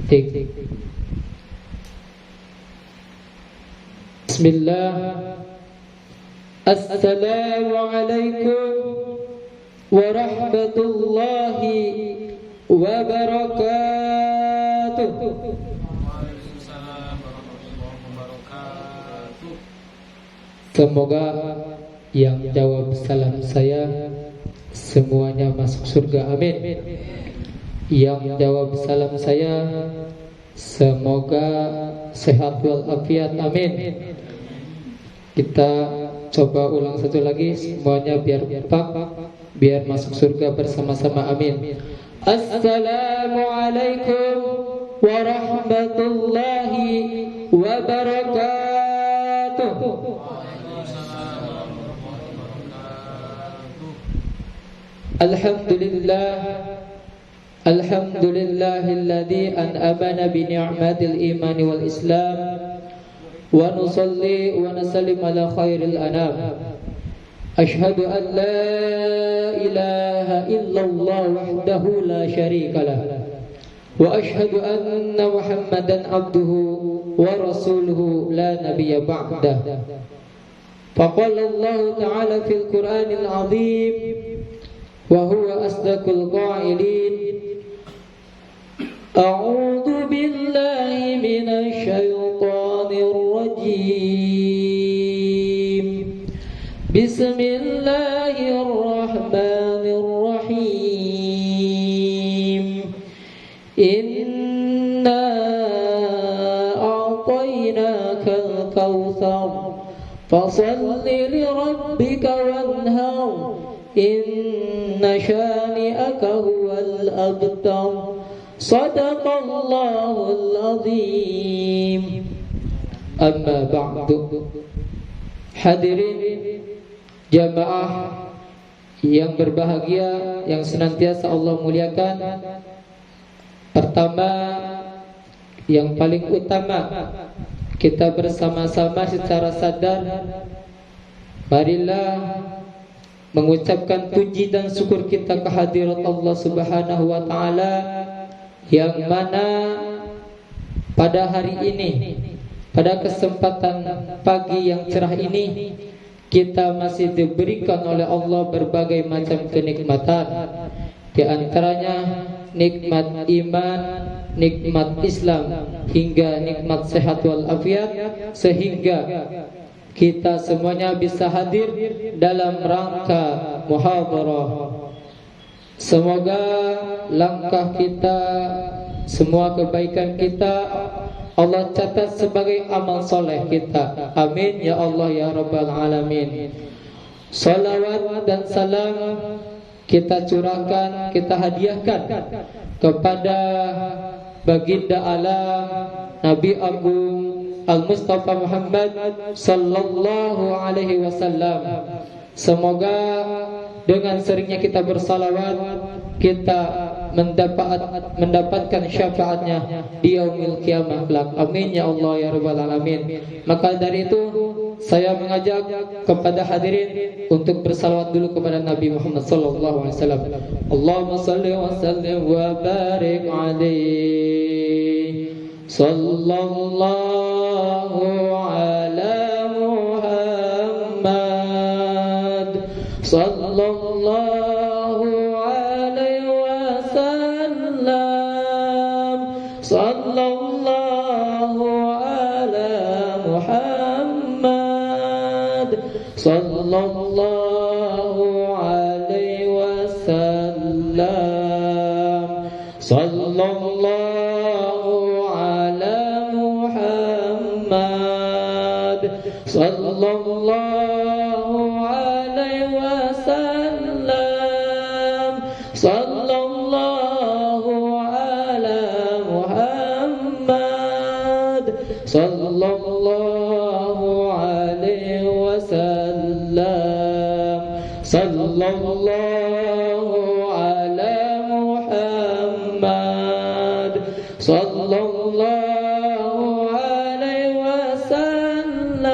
Tik. Bismillah. Assalamualaikum warahmatullahi wabarakatuh. Waalaikumsalam warahmatullahi wabarakatuh. Semoga yang jawab salam saya semuanya masuk surga, amin. Yang jawab salam saya semoga sehat walafiat, amin. Kita coba ulang satu lagi, semuanya biar kompak, biar masuk surga bersama-sama, amin. Assalamualaikum warahmatullahi wabarakatuh. Alhamdulillah, alhamdulillahilladzi an'amana bi ni'matil imani wal islam wa nusalli wa nusallim ala khairil anam. Ashhadu an la ilaha illallah wahdahu la syarika lah wa ashhadu anna Muhammadan abduhu wa rasuluhu la nabiyya ba'dah. Faqala Allah ta'ala fil Qur'anil 'azim wa huwa asdaqul qa'ilin. A'udzu billahi minasy syaithanir rajim. Bismillahirrahmanirrahim. Inna a'tainakal kautsar fashalli lirabbika wanhar. Inna syani'aka huwal abtar. Sadaqallahul azim. Amma ba'du. Hadirin jamaah yang berbahagia, yang senantiasa Allah muliakan. Pertama, yang paling utama, kita bersama-sama secara sadar marilah mengucapkan puji dan syukur kita kehadirat Allah Subhanahu wa taala, yang mana pada hari ini, pada kesempatan pagi yang cerah ini, kita masih diberikan oleh Allah berbagai macam kenikmatan. Di antaranya nikmat iman, nikmat Islam, hingga nikmat sehat walafiat, sehingga kita semuanya bisa hadir dalam rangka muhadharah. Semoga langkah kita, semua kebaikan kita Allah catat sebagai amal soleh kita. Amin ya Allah ya Rabbal Alamin. Salawat dan salam kita curahkan, kita hadiahkan kepada baginda alam Nabi Agung Al-Mustafa Muhammad sallallahu alaihi wasallam. Semoga dengan seringnya kita bersalawat, kita mendapatkan syafaatnya di yaumil qiyamah kelak. Amin ya Allah ya Rabbal Alamin. Maka dari itu saya mengajak kepada hadirin untuk bersalawat dulu kepada Nabi Muhammad sallallahu alaihi wasallam. Allahumma shalli wa sallim wa barik alaihi. Sallallahu ala Muhammad. Sallallahu alaihi wasallam. Sallallahu ala Muhammad. Sallallahu alaihi wasallam. Sallallahu ala Muhammad. Sallallahu alaihi wasallam. Sallallahu ala Muhammad. Sallallahu alaihi wasallam. Sallallahu ala Muhammad. Sallallahu alaihi wasallam.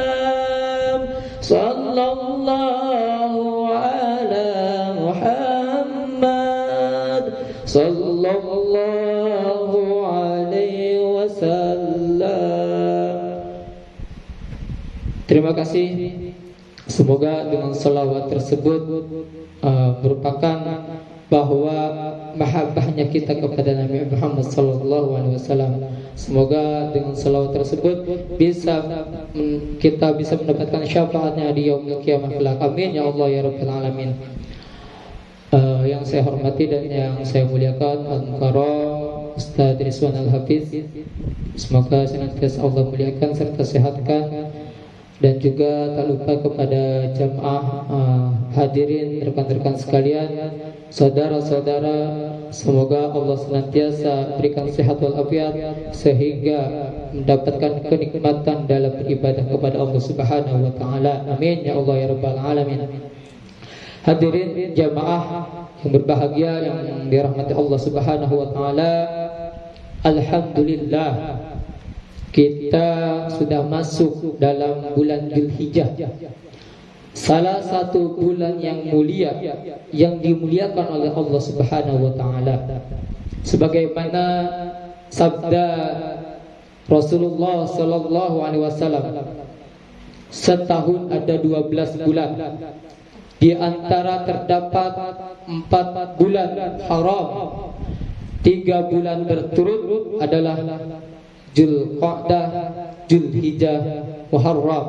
Sallallahu ala Muhammad. Sallallahu alaihi Terima kasih. Semoga dengan salawat tersebut merupakan bahwa mahabbahnya kita kepada Nabi Muhammad SAW. Semoga dengan salawat tersebut kita bisa mendapatkan syafaatnya di yaumil qiyamah kelak. Amin ya Allah ya Rabbal alamin. Yang saya hormati dan yang saya muliakan Al-Mukarram Ustaz Rizwan Al-Hafiz, semoga senantiasa Allah muliakan serta sehatkan. Dan juga tak lupa kepada jamaah hadirin, rekan-rekan sekalian, saudara-saudara, semoga Allah senantiasa berikan sehat walafiat sehingga mendapatkan kenikmatan dalam beribadah kepada Allah Subhanahu wa taala. Amin ya Allah ya Rabbal alamin. Hadirin jamaah yang berbahagia yang dirahmati Allah Subhanahu wa taala, alhamdulillah kita sudah masuk dalam bulan Dzulhijjah, salah satu bulan yang mulia yang dimuliakan oleh Allah Subhanahu wa taala. Sebagaimana sabda Rasulullah sallallahu alaihi wasallam, setahun ada 12 bulan. Di antara terdapat 4 bulan haram, 3 bulan berturut adalah Dzulqa'dah, Dzulhijjah, Muharram,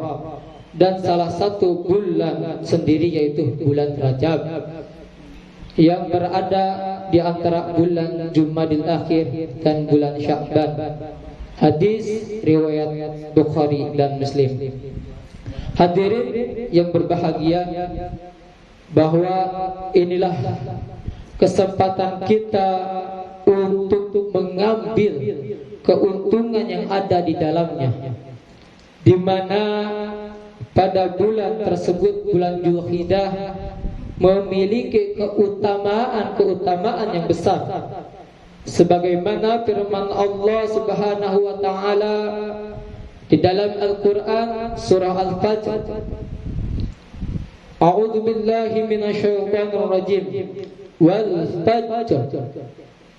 dan salah satu bulan sendiri yaitu bulan Rajab yang berada di antara bulan Jumadil Akhir dan bulan Sya'ban. Hadis riwayat Bukhari dan Muslim. Hadirin yang berbahagia, bahwa inilah kesempatan kita untuk mengambil keuntungan yang ada di dalamnya, di mana pada bulan tersebut, bulan Dzulhijjah, memiliki keutamaan yang besar. Sebagaimana firman Allah Subhanahu wa taala di dalam Al-Qur'an surah Al-Fajr, A'udzu billahi minasyaitonir rajim, wal fajr,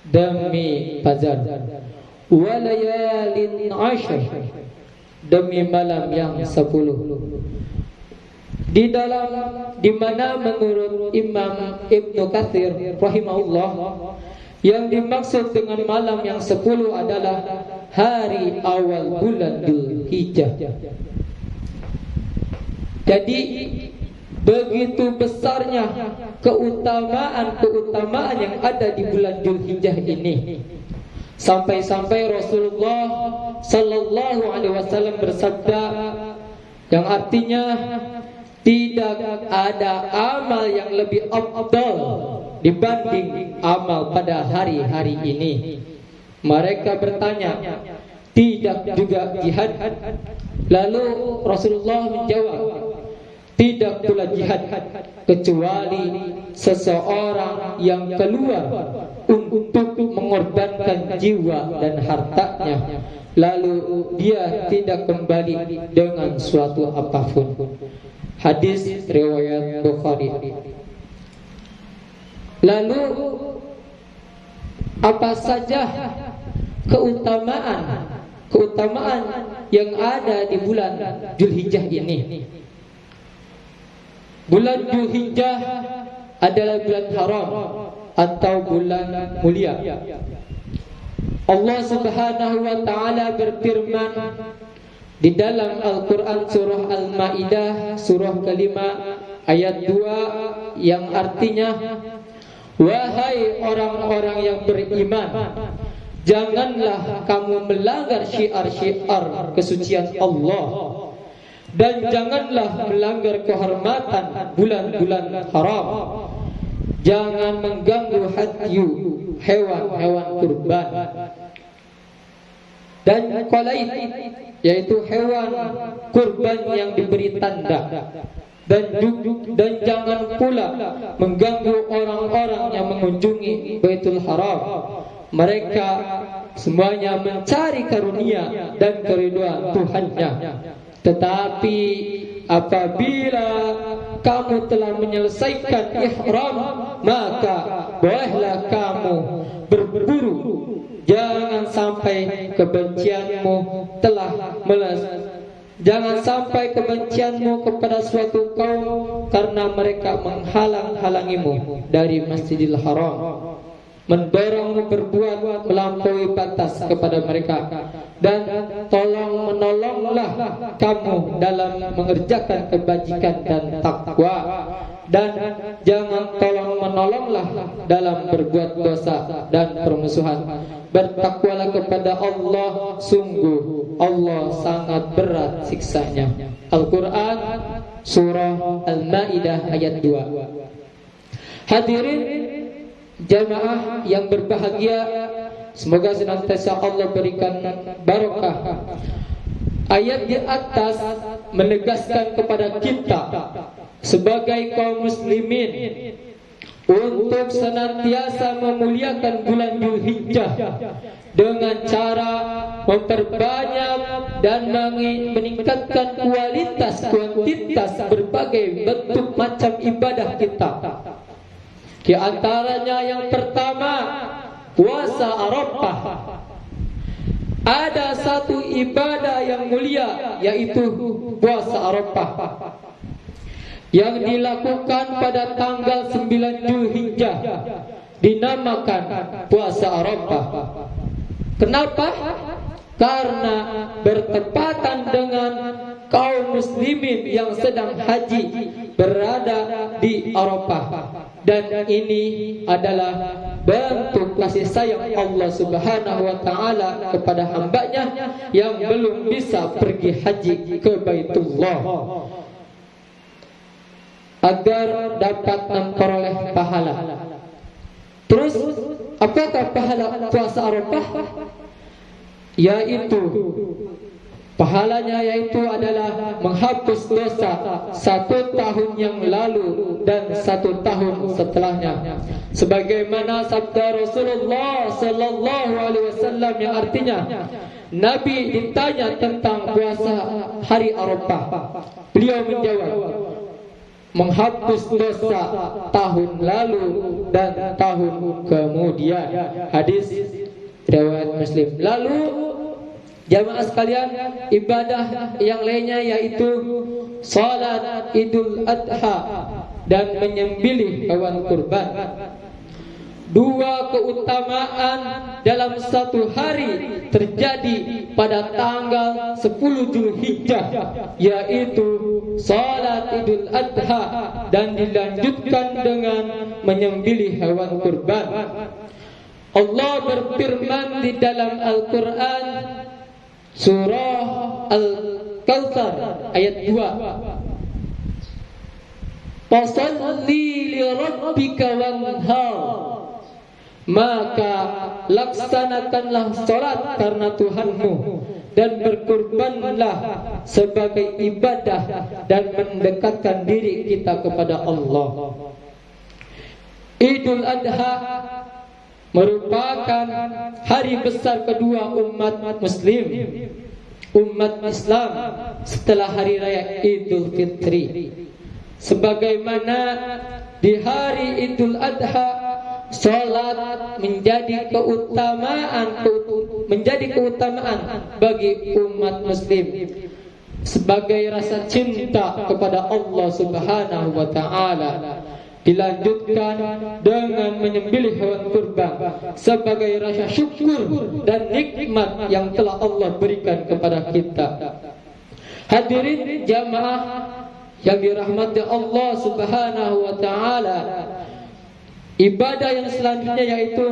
demi fajar, walayalin ashr, demi malam yang 10. Di mana menurut Imam Ibnu Katsir rahimahullah, yang dimaksud dengan malam yang 10 adalah hari awal bulan Dzulhijjah. Jadi begitu besarnya keutamaan yang ada di bulan Dzulhijjah ini, sampai-sampai Rasulullah sallallahu alaihi wasallam bersabda, yang artinya tidak ada amal yang lebih afdal dibanding amal pada hari-hari ini. Mereka bertanya, tidak juga jihad? Lalu Rasulullah menjawab, tidak pula jihad kecuali seseorang yang keluar untuk mengorbankan jiwa dan hartanya, lalu dia tidak kembali dengan suatu apapun. Hadis riwayat Bukhari. Lalu apa saja keutamaan yang ada di bulan Dzulhijjah ini? Bulan Dzulhijjah adalah bulan haram atau bulan mulia. Allah Subhanahu wa taala berfirman di dalam Al-Qur'an surah Al-Maidah surah kelima ayat 2 yang artinya, wahai orang-orang yang beriman, janganlah kamu melanggar syiar-syiar kesucian Allah, dan janganlah melanggar kehormatan bulan-bulan haram. Jangan mengganggu hadyu, hewan-hewan kurban, dan qalaid, yaitu hewan kurban yang diberi tanda. Dan jangan pula mengganggu orang-orang yang mengunjungi Baitul Haram. Mereka semuanya mencari karunia dan keridhaan Tuhannya. Tetapi apabila kamu telah menyelesaikan ihram, maka bolehlah kamu berburu. Jangan sampai kebencianmu telah Jangan sampai kebencianmu kepada suatu kaum karena mereka menghalang-halangimu dari Masjidil Haram, mendorongmu berbuat melampaui batas kepada mereka, dan tolong menolonglah kamu dalam mengerjakan kebajikan dan takwa, dan jangan tolong menolonglah dalam berbuat dosa dan permusuhan. Bertakwalah kepada Allah, sungguh Allah sangat berat siksanya. Al-Quran Surah Al-Ma'idah ayat 2. Hadirin jamaah yang berbahagia, semoga senantiasa Allah berikan barokah. Ayat di atas menegaskan kepada kita sebagai kaum muslimin untuk senantiasa memuliakan bulan Dzulhijjah dengan cara memperbanyak dan meningkatkan kuantitas berbagai bentuk macam ibadah kita. Di antaranya yang pertama, puasa Arafah. Ada satu ibadah yang mulia, yaitu puasa Arafah, yang dilakukan pada tanggal 9 Dzulhijjah, dinamakan puasa Arafah. Kenapa? Karena bertepatan dengan kaum muslimin yang sedang haji berada di Arafah, dan ini adalah bentuk kasih sayang Allah Subhanahu wa taala kepada hambanya yang belum bisa pergi haji ke Baitullah, agar dapat memperoleh pahala. Terus apakah pahala puasa Arafah? Yaitu pahalanya adalah menghapus dosa 1 tahun yang lalu dan 1 tahun setelahnya, sebagaimana sabda Rasulullah sallallahu alaihi wasallam yang artinya, Nabi ditanya tentang puasa hari Arafah, beliau menjawab, menghapus dosa tahun lalu dan tahun kemudian. Hadis riwayat Muslim. Lalu jamaah sekalian, ibadah yang lainnya yaitu salat Idul Adha dan menyembelih hewan kurban. Dua keutamaan dalam satu hari terjadi pada tanggal 10 Dzulhijjah, yaitu salat Idul Adha dan dilanjutkan dengan menyembelih hewan kurban. Allah berfirman di dalam Al-Quran Surah Al-Kautsar ayat 2, Fasalli li rabbika wanhar, maka laksanakanlah salat karena Tuhanmu dan berkurbanlah sebagai ibadah dan mendekatkan diri kita kepada Allah. Idul Adha merupakan hari besar kedua umat muslim, umat Islam setelah hari raya Idul Fitri. Sebagaimana di hari Idul Adha salat menjadi keutamaan bagi umat muslim sebagai rasa cinta kepada Allah Subhanahu wa taala, dilanjutkan dengan menyembelih hewan kurban sebagai rasa syukur dan nikmat yang telah Allah berikan kepada kita. Hadirin jamaah yang dirahmati Allah Subhanahu wa taala, ibadah yang selanjutnya yaitu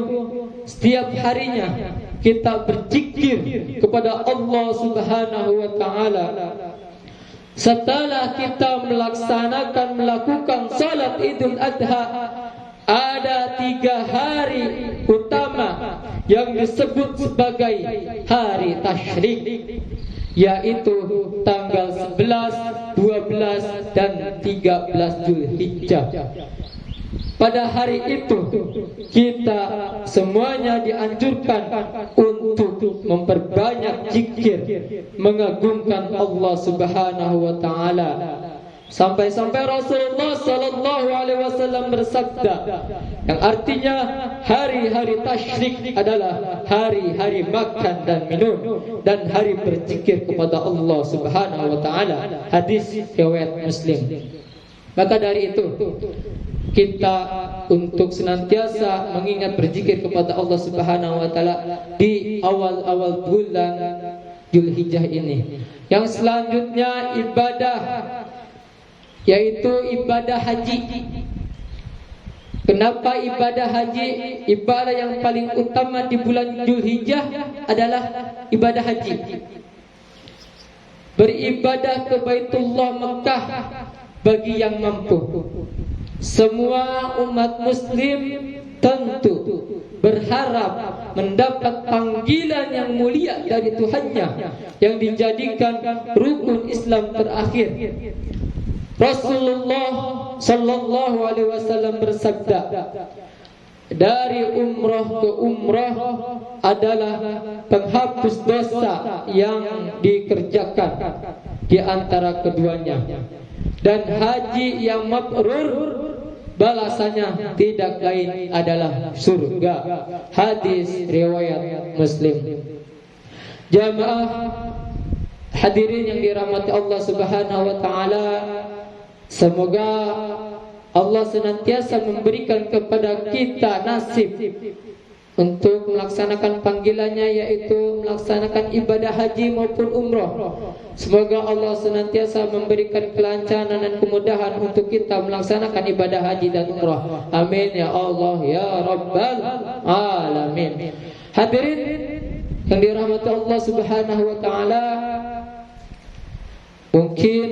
setiap harinya kita berzikir kepada Allah Subhanahu wa taala. Setelah kita melakukan salat Idul Adha, ada 3 hari utama yang disebut sebagai hari tasyrik, yaitu tanggal 11, 12 dan 13 Dzulhijjah. Pada hari itu kita semuanya dianjurkan untuk memperbanyak zikir, mengagungkan Allah Subhanahu wa taala. Sampai-sampai Rasulullah sallallahu alaihi wasallam bersabda, yang artinya hari-hari tasyrik adalah hari-hari makan dan minum dan hari berzikir kepada Allah Subhanahu wa taala. Hadis riwayat Muslim. Maka dari itu kita untuk senantiasa mengingat berzikir kepada Allah Subhanahu wa taala di awal-awal bulan Dzulhijjah ini. Yang selanjutnya ibadah, yaitu ibadah haji. Kenapa ibadah haji? Ibadah yang paling utama di bulan Dzulhijjah adalah ibadah haji. Beribadah ke Baitullah Mekah bagi yang mampu. Semua umat muslim tentu berharap mendapat panggilan yang mulia dari Tuhannya yang dijadikan rukun Islam terakhir. Rasulullah sallallahu alaihi wasallam bersabda, dari umrah ke umrah adalah penghapus dosa yang dikerjakan di antara keduanya, dan haji yang mabrur balasannya tidak lain adalah surga. Hadis riwayat Muslim. Jamaah hadirin yang dirahmati Allah Subhanahu wa taala, semoga Allah senantiasa memberikan kepada kita nasib untuk melaksanakan panggilannya, yaitu melaksanakan ibadah haji maupun umrah. Semoga Allah senantiasa memberikan kelancaran dan kemudahan untuk kita melaksanakan ibadah haji dan umrah. Amin ya Allah ya Rabbal Alamin. Hadirin yang dirahmati Allah Subhanahu wa taala, mungkin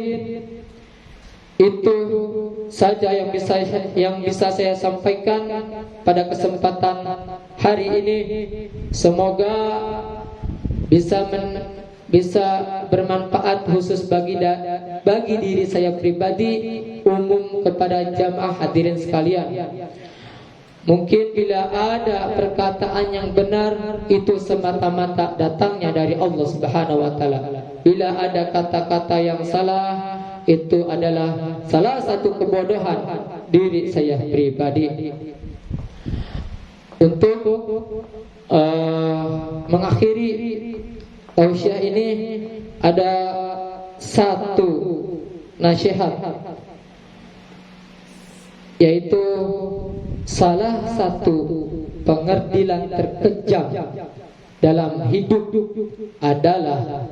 itu saja yang bisa saya sampaikan pada kesempatan hari ini. Semoga bisa bermanfaat khusus bagi diri saya pribadi, umum kepada jamaah hadirin sekalian. Mungkin bila ada perkataan yang benar, itu semata-mata datangnya dari Allah Subhanahu wa taala. Bila ada kata-kata yang salah, itu adalah salah satu kebodohan diri saya pribadi. Untuk mengakhiri tausiah ini, ada satu nasihat, yaitu salah satu pengertian terkejam dalam hidup adalah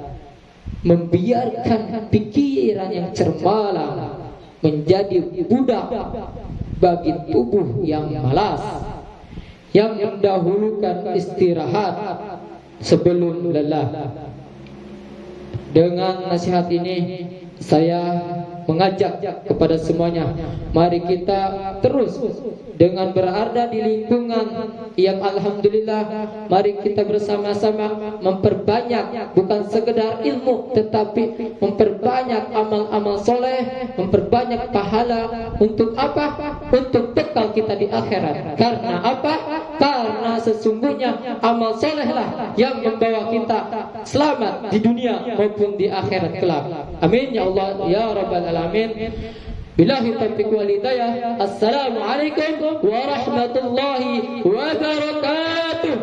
membiarkan pikiran yang cermalang menjadi budak bagi tubuh yang malas, yang mendahulukan istirahat sebelum lelah. Dengan nasihat ini saya mengajak kepada semuanya, mari kita terus dengan berada di lingkungan yang alhamdulillah, mari kita bersama-sama memperbanyak bukan sekedar ilmu, tetapi memperbanyak amal-amal soleh, memperbanyak pahala. Untuk apa? Untuk bekal kita di akhirat. Karena apa? Karena sesungguhnya amal solehlah yang membawa kita selamat di dunia maupun di akhirat kelak. Amin ya Allah ya Rabbal Alamin. Billahi taufiq wal hidayah. Assalamualaikum warahmatullahi wabarakatuh.